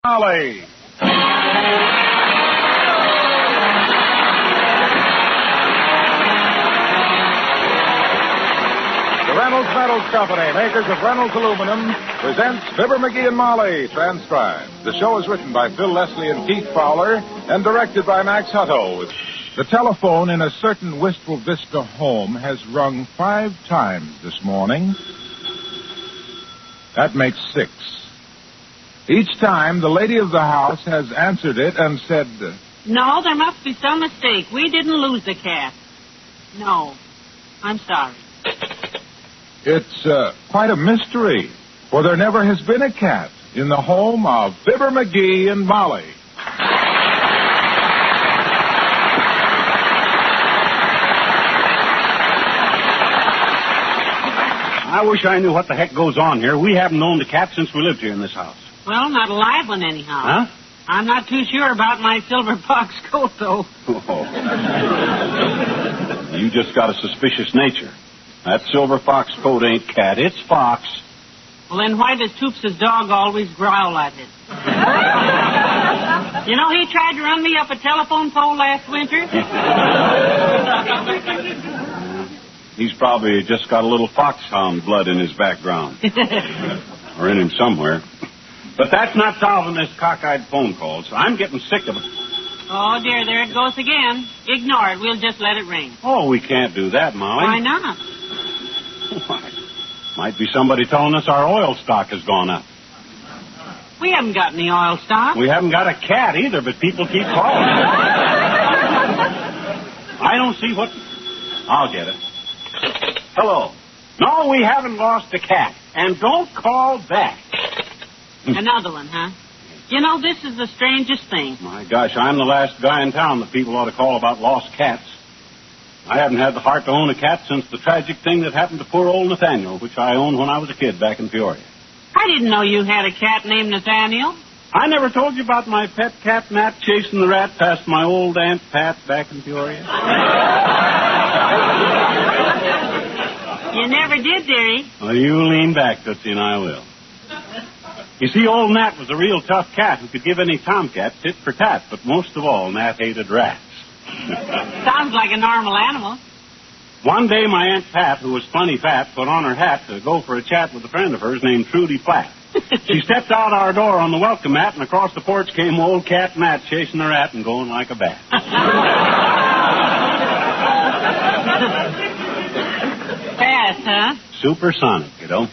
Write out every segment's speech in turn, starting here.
Molly. The Reynolds Metals Company, makers of Reynolds Aluminum, presents Fibber McGee and Molly, transcribed. The show is written by Phil Leslie and Keith Fowler and directed by Max Hutto. The telephone in a certain Wistful Vista home has rung 5 times this morning. That makes 6. Each time, the lady of the house has answered it and said, "No, there must be some mistake. We didn't lose the cat." "No, I'm sorry." It's quite a mystery, for there never has been a cat in the home of Fibber McGee and Molly. I wish I knew what the heck goes on here. We haven't owned a cat since we lived here in this house. Well, not a live one anyhow. Huh? I'm not too sure about my silver fox coat, though. Oh. You just got a suspicious nature. That silver fox coat ain't cat, it's fox. Well, then why does Toops' dog always growl at it? You know, he tried to run me up a telephone pole last winter. He's probably just got a little foxhound blood in his background. Or in him somewhere. But that's not solving this cockeyed phone call, so I'm getting sick of it. Oh, dear, there it goes again. Ignore it. We'll just let it ring. Oh, we can't do that, Molly. Why not? Why? Might be somebody telling us our oil stock has gone up. We haven't got any oil stock. We haven't got a cat either, but people keep calling. I don't see what... I'll get it. Hello. No, we haven't lost a cat. And don't call back. Another one, huh? You know, this is the strangest thing. My gosh, I'm the last guy in town that people ought to call about lost cats. I haven't had the heart to own a cat since the tragic thing that happened to poor old Nathaniel, which I owned when I was a kid back in Peoria. I didn't know you had a cat named Nathaniel. I never told you about my pet cat, Nat, chasing the rat past my old Aunt Pat back in Peoria. You never did, dearie. Well, you lean back, Tootsie, and I will. You see, old Nat was a real tough cat who could give any tomcat tit for tat, but most of all, Nat hated rats. Sounds like a normal animal. One day, my Aunt Pat, who was plenty fat, put on her hat to go for a chat with a friend of hers named Trudy Platt. She stepped out our door on the welcome mat, and across the porch came old cat Nat chasing the rat and going like a bat. Fast, huh? Supersonic, you know.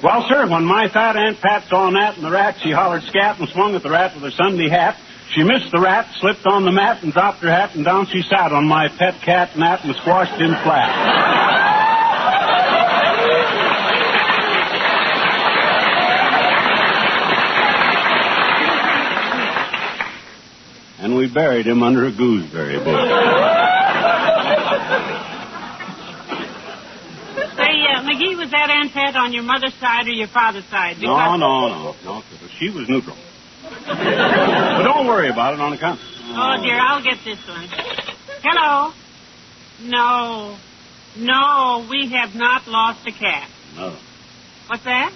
Well, sir, when my fat Aunt Pat saw Nat and the rat, she hollered scat and swung at the rat with her Sunday hat. She missed the rat, slipped on the mat, and dropped her hat, and down she sat on my pet cat Nat and squashed him flat. And we buried him under a gooseberry bush. McGee, was that Aunt Pat on your mother's side or your father's side? Because... No. She was neutral. But don't worry about it on account. Oh, dear, I'll get this one. Hello? No, we have not lost a cat. No. What's that?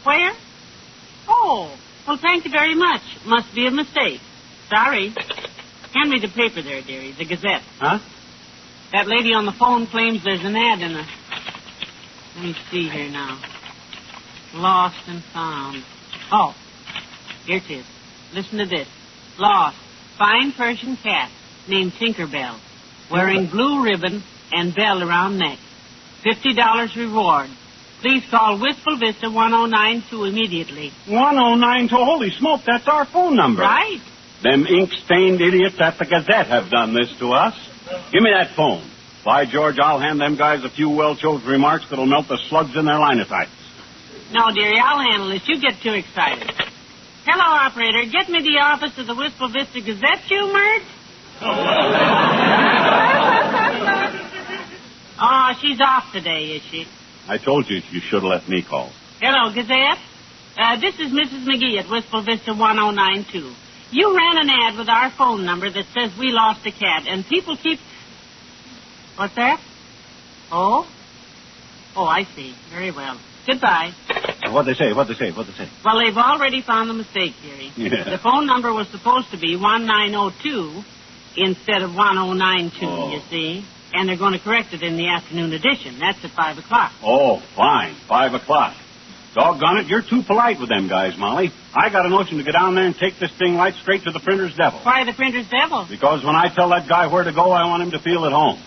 Where? Oh, well, thank you very much. Must be a mistake. Sorry. Hand me the paper there, dearie, the Gazette. Huh? That lady on the phone claims there's an ad in the... Let me see here now. Lost and found. Oh, here it is. Listen to this. Lost. Fine Persian cat named Tinkerbell. Wearing blue ribbon and bell around neck. $50 reward. Please call Wistful Vista 1092 immediately. 1092? Holy smoke, that's our phone number. Right. Them ink-stained idiots at the Gazette have done this to us. Give me that phone. By George, I'll hand them guys a few well-chosen remarks that'll melt the slugs in their linotypes. No, dearie, I'll handle this. You get too excited. Hello, operator. Get me the office of the Wistful Vista Gazette, you Mert? Oh, she's off today, is she? I told you should have let me call. Hello, Gazette. This is Mrs. McGee at Wistful Vista 1092. You ran an ad with our phone number that says we lost a cat, and people keep... What's that? Oh? Oh, I see. Very well. Goodbye. What'd they say? Well, they've already found the mistake, dearie. Yeah. The phone number was supposed to be 1902 instead of 1092, you see. And they're going to correct it in the afternoon edition. That's at 5 o'clock. Oh, fine. 5 o'clock. Doggone it, you're too polite with them guys, Molly. I got a notion to get down there and take this thing right straight to the printer's devil. Why the printer's devil? Because when I tell that guy where to go, I want him to feel at home.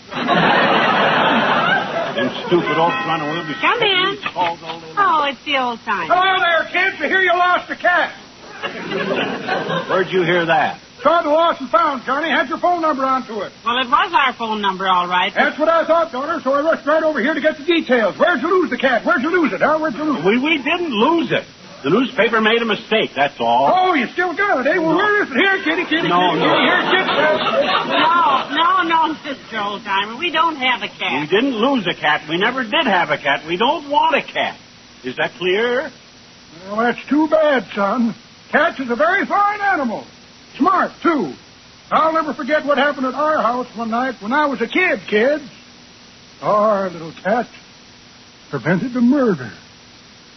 Them stupid old runner will be... Come in. Oh, it's the old time. Hello there, kids. I hear you lost a cat. Where'd you hear that? Tried to lost and found, Johnny. Had your phone number onto it. Well, it was our phone number, all right. That's what I thought, daughter, so I rushed right over here to get the details. Where'd you lose the cat? Where'd you lose it, huh? Where'd you lose it? We didn't lose it. The newspaper made a mistake, that's all. Oh, you still got it, eh? Well, where is it? Here, kitty. No. Here, kitty. No, Sister Old-Timer. We don't have a cat. We didn't lose a cat. We never did have a cat. We don't want a cat. Is that clear? Well, that's too bad, son. Cats is a very fine animal. Smart, too. I'll never forget what happened at our house one night when I was a kid, kids. Our little cat prevented a murder.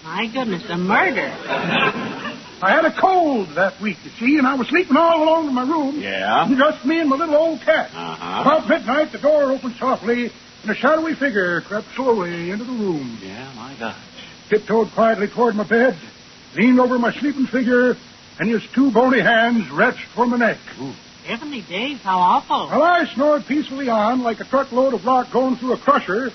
My goodness, a murder. I had a cold that week, you see, and I was sleeping all alone in my room. Yeah? Just me and my little old cat. Uh-huh. About midnight, the door opened softly, and a shadowy figure crept slowly into the room. Yeah, my gosh. Tiptoed quietly toward my bed, leaned over my sleeping figure, and his two bony hands reached for my neck. Ooh. Heavenly days, how awful. While I snored peacefully on like a truckload of rock going through a crusher,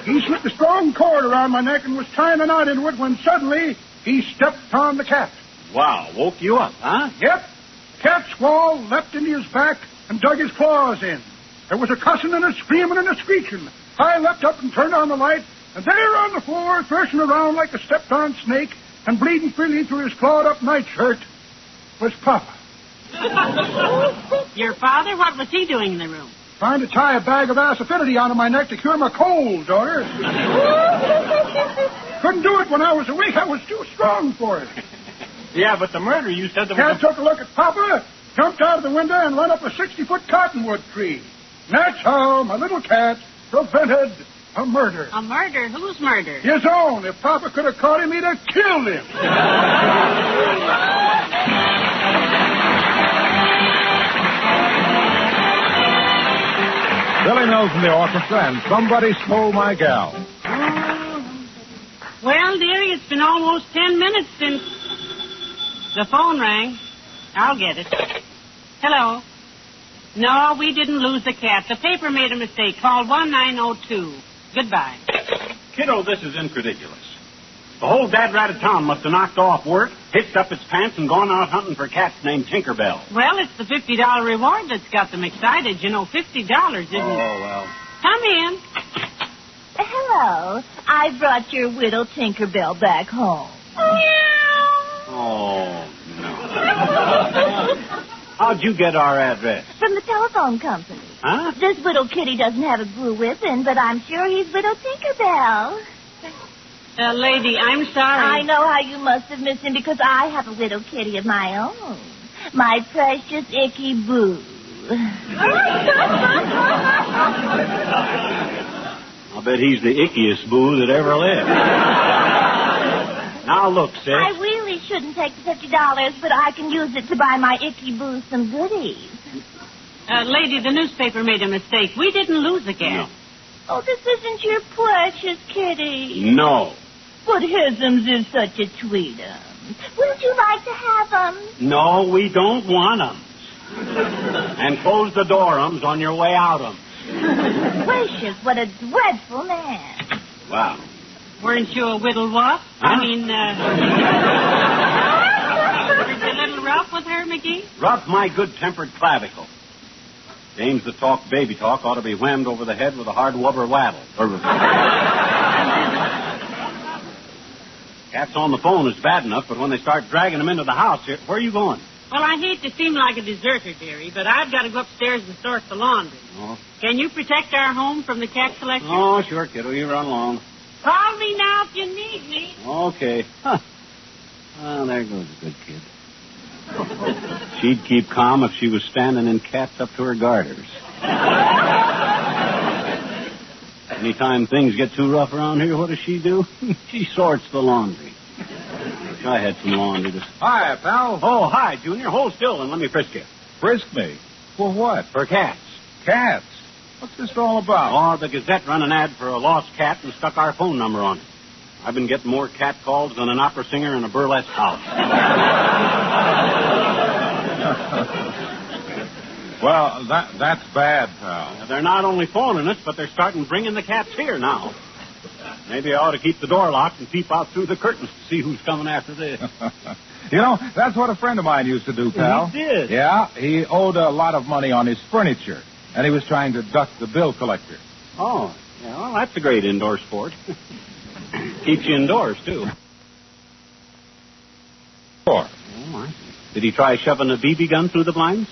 he slipped a strong cord around my neck and was tying a knot into it when suddenly he stepped on the cat. Wow, woke you up, huh? Yep. Cat squall leapt into his back and dug his claws in. There was a cussing and a screaming and a screeching. I leapt up and turned on the light, and there on the floor, thrashing around like a stepped-on snake and bleeding freely through his clawed-up nightshirt, was Papa. Your father? What was he doing in the room? Trying to tie a bag of acidity onto my neck to cure my cold, daughter. Couldn't do it when I was awake. I was too strong for it. Yeah, but the murder, you said there was Cat took a look at Papa, jumped out of the window, and run up a 60-foot cottonwood tree. And that's how my little cat prevented a murder. A murder? Whose murder? His own. If Papa could have caught him, he'd have killed him. Billy Mills in the orchestra and Somebody Stole My Gal. Well, dearie, it's been almost 10 minutes since the phone rang. I'll get it. Hello. No, we didn't lose the cat. The paper made a mistake. Called 1902. Goodbye. Kiddo, this is incredulous. The whole dad rat of town must have knocked off work, hitched up its pants, and gone out hunting for cats named Tinkerbell. Well, it's the $50 reward that's got them excited. You know, $50, isn't it? Oh, well. Come in. Hello. I brought your widow Tinkerbell back home. Oh, no. How'd you get our address? From the telephone company. Huh? This widow kitty doesn't have a glue whipping, but I'm sure he's widow Tinkerbell. Lady, I'm sorry. I know how you must have missed him because I have a widow kitty of my own. My precious Icky Boo. I'll bet he's the ickiest boo that ever lived. Now, look, sis. I really shouldn't take the $50, but I can use it to buy my Icky Boo some goodies. Lady, the newspaper made a mistake. We didn't lose the cat. No. Oh, this isn't your precious kitty. No. But his'ems is such a tweetum. Wouldn't you like to have 'em? No, we don't want 'em. And close the door-ums on your way out-ums. Gracious, what a dreadful man. Wow. Weren't you a whittle what? Huh? I mean, were you a little rough with her, McGee? Rough my good-tempered clavicle. Dames that talk baby talk ought to be whammed over the head with a hard rubber waddle. Cats on the phone is bad enough, but when they start dragging them into the house, here, where are you going? Well, I hate to seem like a deserter, dearie, but I've got to go upstairs and sort the laundry. Oh, Can you protect our home from the cat collector? oh sure, kiddo. You run along. Call me now if you need me. Okay. Huh. Well, there goes a good kid. She'd keep calm if she was standing in cats up to her garters. Anytime things get too rough around here, what does she do? She sorts the laundry. Wish I had some laundry to... Hi, pal. Oh, hi, Junior. Hold still and let me frisk you. Frisk me. For what? For cats. Cats? What's this all about? Oh, the Gazette run an ad for a lost cat and stuck our phone number on it. I've been getting more cat calls than an opera singer in a burlesque house. Well, that's bad, pal. They're not only phoning us, but they're starting bringing the cats here now. Maybe I ought to keep the door locked and peep out through the curtains to see who's coming after this. You know, that's what a friend of mine used to do, pal. He did? Yeah, he owed a lot of money on his furniture, and he was trying to duck the bill collector. Oh, yeah, well, that's a great indoor sport. Keeps you indoors, too. Sure. Oh, did he try shoving a BB gun through the blinds?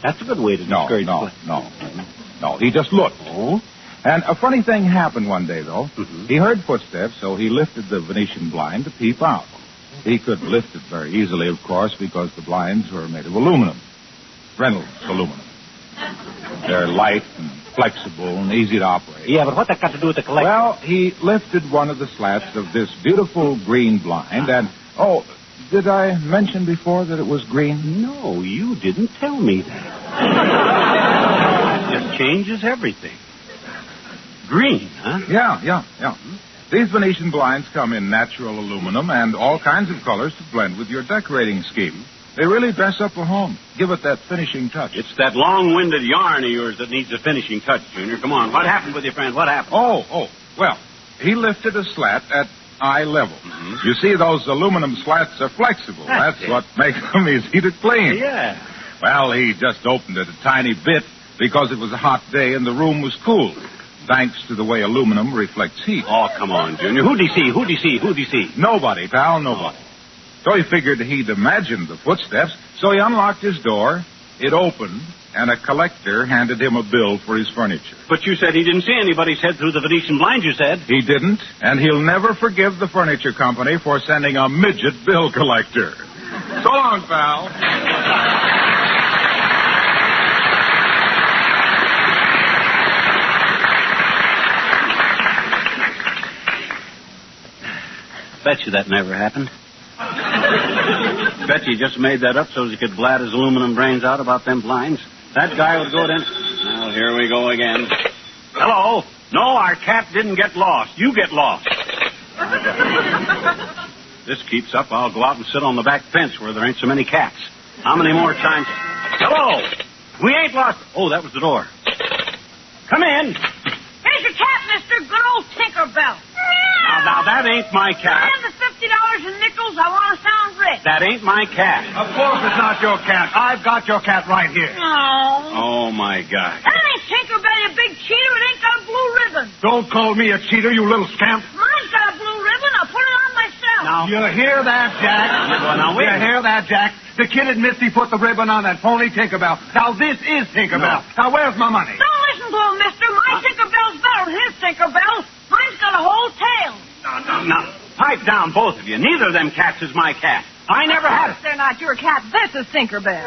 That's a good way to discourage No, he just looked. Oh? And a funny thing happened one day, though. Mm-hmm. He heard footsteps, so he lifted the Venetian blind to peep out. He could lift it very easily, of course, because the blinds were made of aluminum. Reynolds aluminum. They're light and flexible and easy to operate. Yeah, but what that got to do with the collector? Well, he lifted one of the slats of this beautiful green blind, and... Oh, did I mention before that it was green? No, you didn't tell me that. It changes everything. Green, huh? Yeah. These Venetian blinds come in natural aluminum and all kinds of colors to blend with your decorating scheme. They really dress up a home. Give it that finishing touch. It's that long-winded yarn of yours that needs a finishing touch, Junior. Come on, what happened with your friend? What happened? Oh. Well, he lifted a slat at eye level. Mm-hmm. You see, those aluminum slats are flexible. That's what makes them easy to clean. Yeah. Well, he just opened it a tiny bit because it was a hot day and the room was cool, thanks to the way aluminum reflects heat. Oh, come on, Junior. Who'd he see? Nobody, pal, nobody. So he figured he'd imagined the footsteps, so he unlocked his door, it opened, and a collector handed him a bill for his furniture. But you said he didn't see anybody's head through the Venetian blinds, you said. He didn't, and he'll never forgive the furniture company for sending a midget bill collector. So long, pal. Bet you that never happened. Bet you just made that up so he could blat his aluminum brains out about them blinds. That guy would go then. Well, here we go again. Hello. No, our cat didn't get lost. You get lost. This keeps up, I'll go out and sit on the back fence where there ain't so many cats. How many more times? Hello. We ain't lost. Oh, that was the door. Come in. Here's your cat, mister. Good old Tinkerbell. Now, that ain't my cat. And the $50 in nickels. I want to sound rich. That ain't my cat. Of course it's not your cat. I've got your cat right here. No. Oh, my God. That ain't Tinkerbell, you big cheater. It ain't got a blue ribbon. Don't call me a cheater, you little scamp. Mine's got a blue ribbon. I put it on myself. Now, You hear that, Jack? Now, wait a You minute. hear that, Jack? The kid admits he put the ribbon on that phony Tinkerbell. Now, this is Tinkerbell. No. Now, where's my money? Don't listen to him, mister. My Tinkerbell's better than his Tinkerbell. Mine's got a whole tail. No. Pipe down, both of you. Neither of them cats is my cat. I never had... They're not your cat. This is Tinkerbell.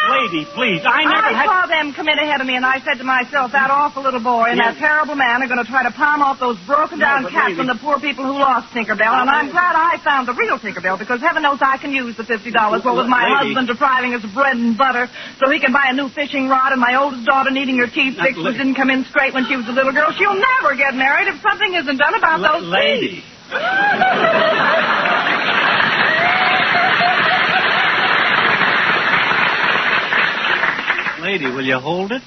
Lady, please, I never I had... saw them come in ahead of me, and I said to myself, that awful little boy and that terrible man are going to try to palm off those broken-down but cats lady- from the poor people who lost Tinkerbell, and I'm glad I found the real Tinkerbell, because heaven knows I can use the $50, what with my Lady- husband depriving us of bread and butter so he can buy a new fishing rod, and my oldest daughter needing her teeth fixed, which didn't come in straight when she was a little girl. She'll never get married if something isn't done about those Lady. teeth. Lady, will you hold it?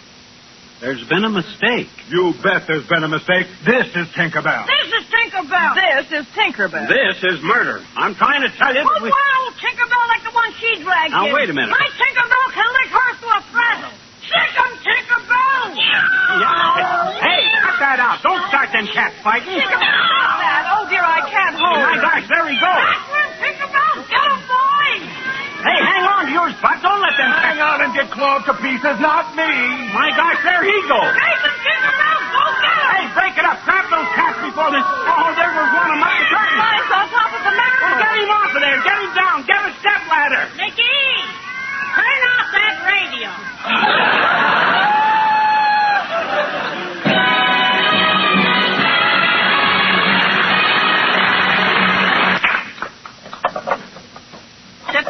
There's been a mistake. You bet there's been a mistake. This is Tinkerbell. This is Tinkerbell. This is Tinkerbell. This is murder. I'm trying to tell you... Who's wild Tinkerbell like the one she dragged Now, in? wait a minute. My Tinkerbell can lick her through a frazzle. Sick 'em, Tinkerbell! Hey, cut that out. Don't start them cats fighting. Dad, oh dear, I can't hold My it. gosh, there he goes. Backward, Tinkerbell! Get 'em, boys! Hey, hang on to yours, Spot. Don't let them Hang cats... on and get clawed to pieces, not me. My gosh, there he goes. Jason, Tinkerbell, go get 'em! Hey, break it up. Grab those cats before this... Oh, there was one of my curtains. Mine's on top of the mantel. Well, get him off of there. Get him down. Get a step ladder. Mickey, turn off that radio.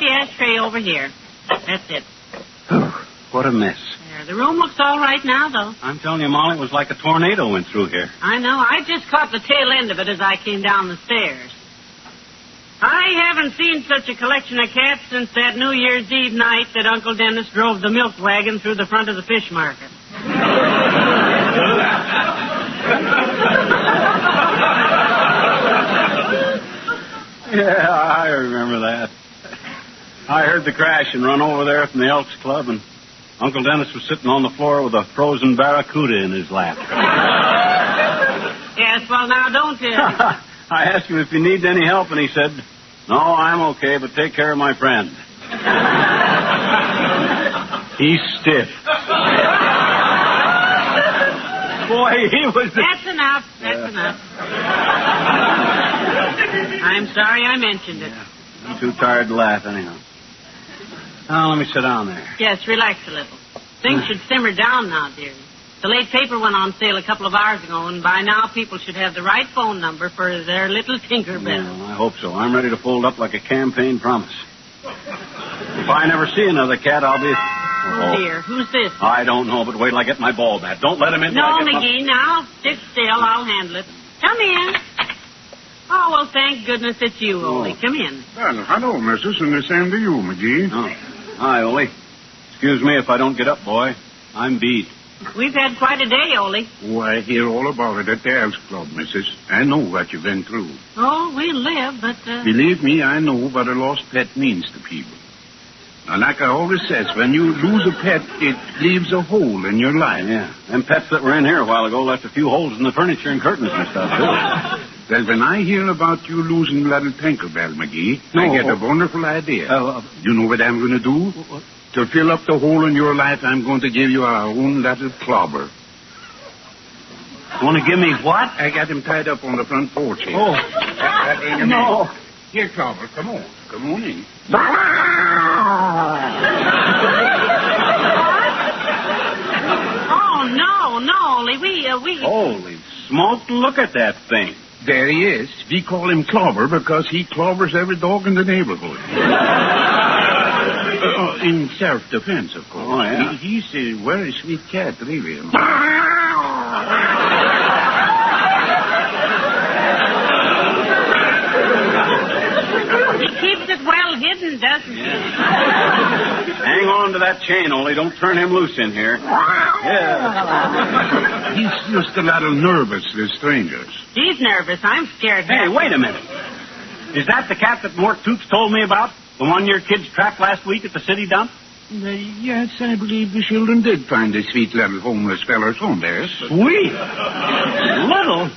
the ashtray over here. That's it. What a mess. There. The room looks all right now, though. I'm telling you, Molly, it was like a tornado went through here. I know. I just caught the tail end of it as I came down the stairs. I haven't seen such a collection of cats since that New Year's Eve night that Uncle Dennis drove the milk wagon through the front of the fish market. Yeah, I remember that. I heard the crash and run over there from the Elks Club, and Uncle Dennis was sitting on the floor with a frozen barracuda in his lap. Yes, well, now, don't... I asked him if he needed any help, and he said, "No, I'm okay, but take care of my friend." He's stiff. Boy, he was... That's enough. That's enough. I'm sorry I mentioned it. Yeah, I'm too tired to laugh, anyhow. Now, let me sit down there. Yes, relax a little. Things should simmer down now, dear. The late paper went on sale a couple of hours ago, and by now people should have the right phone number for their little Tinkerbell. Well, I hope so. I'm ready to fold up like a campaign promise. If I never see another cat, I'll be... Oh, dear. Who's this? I don't know, but wait till I get my ball bat. Don't let him in. No, McGee, now. Sit still. I'll handle it. Come in. Oh, well, thank goodness it's you, Ole. Come in. Well, hello, missus, and the same to you, McGee. Oh. Hi, Ole. Excuse me if I don't get up, boy. I'm beat. We've had quite a day, Ole. Oh, I hear all about it at the Elks Club, missus. I know what you've been through. Oh, we live, but... Believe me, I know what a lost pet means to people. Now, like I always says, when you lose a pet, it leaves a hole in your life. Yeah. Them pets that were in here a while ago left a few holes in the furniture and curtains and stuff, too. Well, when I hear about you losing little Tinkerbell, McGee, I get a wonderful idea. You know what I'm going to do? What? To fill up the hole in your life, I'm going to give you our own little clobber. You want to give me what? I got him tied up on the front porch here. Oh. No. Here, Clobber, come on. Come on in. Oh, no, Ole. We... Holy smoke, look at that thing. There he is. We call him Clobber because he clobbers every dog in the neighborhood. In self-defense, of course. Oh, yeah. He's a very sweet cat, really. He keeps it well hidden, doesn't he? Hang on to that chain, Ole. Don't turn him loose in here. Yeah. He's just a little nervous with strangers. He's nervous. I'm scared. Hey, wait a minute. Is that the cat that Mort Toots told me about? The one your kids trapped last week at the city dump? Yes, I believe the children did find a sweet little homeless feller's home there. Sweet? Little?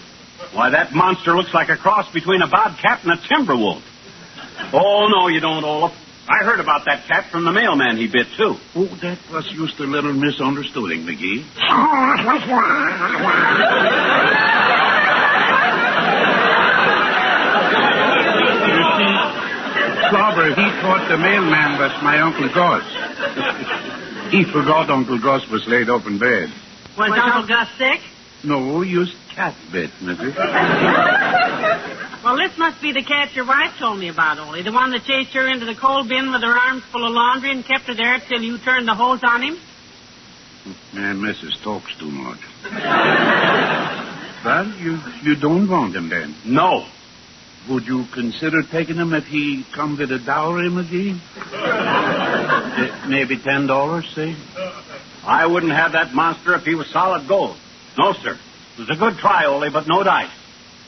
Why, that monster looks like a cross between a bobcat and a timber wolf. Oh, no, you don't, Olaf. I heard about that cat from the mailman he bit, too. Oh, that was just a little misunderstanding, McGee. You see, Clobber, he thought the mailman was my Uncle Gus. He forgot Uncle Gus was laid up in bed. Was Uncle Gus sick? No, just cat bit, missus. Well, this must be the cat your wife told me about, Ole. The one that chased her into the coal bin with her arms full of laundry and kept her there till you turned the hose on him? Man, missus talks too much. Well, you don't want him then? No. Would you consider taking him if he come with a dowry, McGee? Maybe $10, say? I wouldn't have that monster if he was solid gold. No, sir. It was a good try, Ole, but no dice.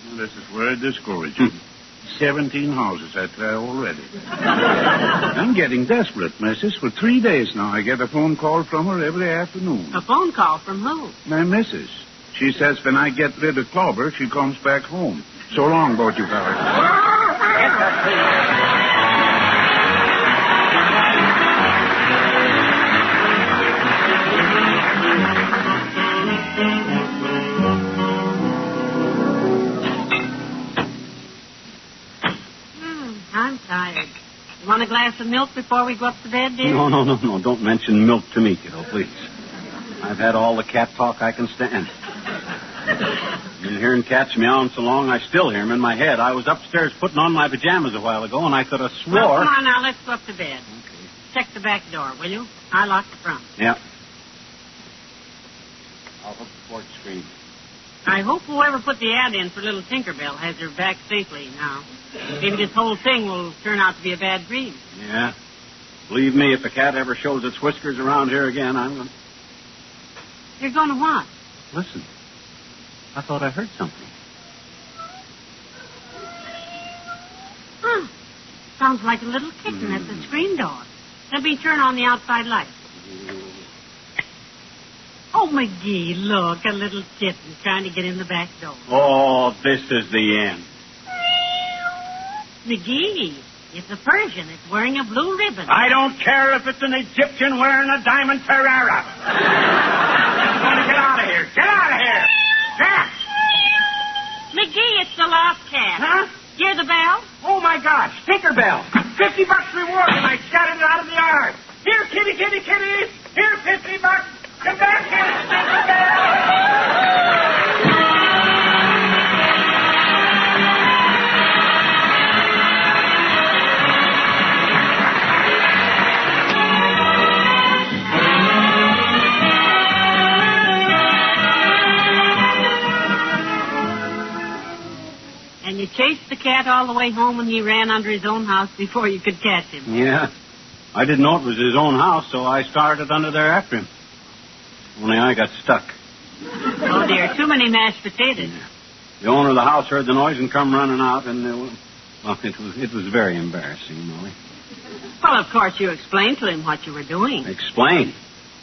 Well, this is very discouraging. 17 houses I try already. I'm getting desperate, missus. For 3 days now, I get a phone call from her every afternoon. A phone call from who? My missus. She says when I get rid of Clobber, she comes back home. So long, both you fellas. I'm tired. You want a glass of milk before we go up to bed, dear? No. Don't mention milk to me, kiddo, please. I've had all the cat talk I can stand. Been hearing cats meowing so long, I still hear them in my head. I was upstairs putting on my pajamas a while ago, and I could have swore... Well, come on now, let's go up to bed. Okay. Check the back door, will you? I locked the front. Yeah. I'll hook the porch screen. I hope whoever put the ad in for little Tinkerbell has her back safely now. Maybe this whole thing will turn out to be a bad dream. Yeah. Believe me, if a cat ever shows its whiskers around here again, I'm going to... You're going to what? Listen. I thought I heard something. Huh. Sounds like a little kitten at the screen door. Let me turn on the outside light. Oh, McGee, look, a little kitten trying to get in the back door. Oh, this is the end. McGee, it's a Persian. It's wearing a blue ribbon. I don't care if it's an Egyptian wearing a diamond Ferrara. Get out of here. Get out of here. Cat! McGee, it's the lost cat. Huh? Hear the bell? Oh, my gosh. Tinkerbell. $50 reward, and I shot it out of the yard. Here, kitty, kitty, kitty. Here, $50. Come back here, Tinkerbell. And you chased the cat all the way home and he ran under his own house before you could catch him. Yeah. I didn't know it was his own house, so I started under there after him. Only I got stuck. Oh, dear. Too many mashed potatoes. Yeah. The owner of the house heard the noise and come running out, and it was very embarrassing, Molly. Well, of course, you explained to him what you were doing. Explain?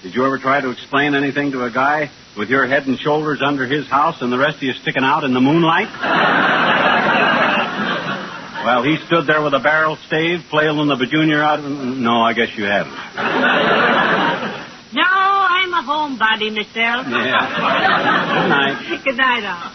Did you ever try to explain anything to a guy with your head and shoulders under his house and the rest of you sticking out in the moonlight? Well, he stood there with a barrel stave, flailing the bajunior out of him. No, I guess you haven't. No, I'm a homebody myself. Yeah. Good night. Good night, all.